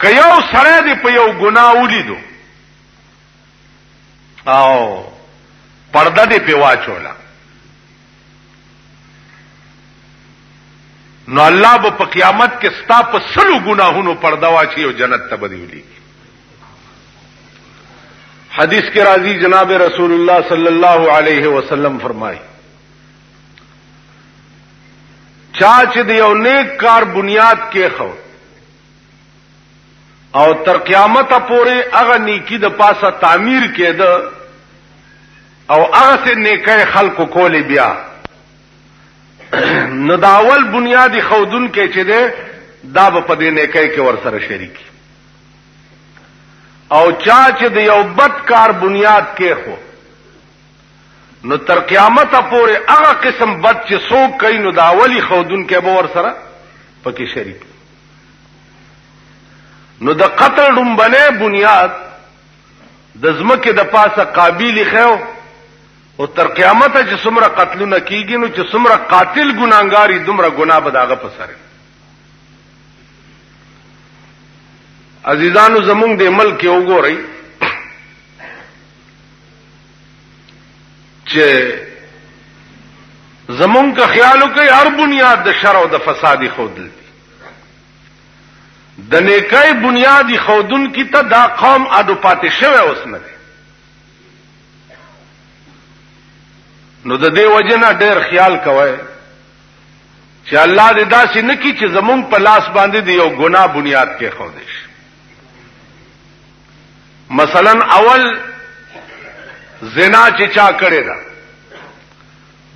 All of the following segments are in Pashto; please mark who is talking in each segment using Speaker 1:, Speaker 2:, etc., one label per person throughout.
Speaker 1: که یو سره دی په یو ګناه ولیدو او پرده دی په واچولا نو الله به په قیامت کې ستا په سلو ګناهونو پرده واچي او جنت ته بدیولي. حدیث کے راضی جناب رسول اللہ صلی اللہ علیہ وسلم فرمائے چاچ دیو نیک کار بنیاد کے خو او تر قیامت پورے اغا نیکی د پاسا تعمیر کے د او اغا سے نیکے خلق کولی بیا نداول بنیادی خودن کے چدے دا بپدے نیکے کے ورسر شریکی او چاچ د یو بد کار بنیاد کې خو نو تر قیامت پورې هغه قسم بد چې څوک کوي نو دا اولی خودون کې به ور سره پکې شریک. نو د قتل ډومبنه بنیاد د ځمکې د پاسه قابل خو او تر قیامت چې څومره قتلونه کیږي نو چې څومره قاتل ګناګاری دومره ګناه به داغه پسره. عزیزانو زمونږ د ملک یو ګورئ چې زمونږ کا خیالو کوي هر بنیاد د شر او د فسادي خودل د نیکای بنیادی خودن کی ته دا قوم اډو پاتې شوی اوس نه نو د دې وجنه ډېر خیال کوئ چې الله دې داسې نه کی چې زمونږ په لاس باندې دی یو ګناه بنیاد کې خودش. مثلا اول زنا چې چا کړی دا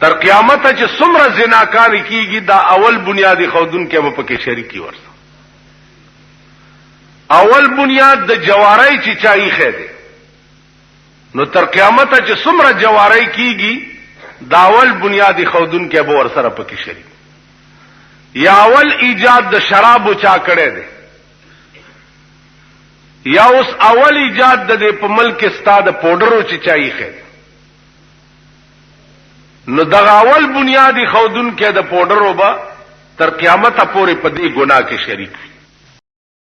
Speaker 1: تر قیامت چې څومره زناکار کیږي دا اول بنیادی خودن کې به پکې شریکی ورسره. اول بنیاد د جواری چې چای خېده نو تر قیامت چې څومره جواری کیږي دا اول بنیادی خودن کې به ورسره پکې شریک. یا اول ایجاد د شراب چا کړی دی یا اوس اول ایجاد د په ملک استاد پودرو چې چای خېده نو دا اول بنیادی خودن کې د پودرو با تر قیامت پورې په دې ګناه کې شریک وي.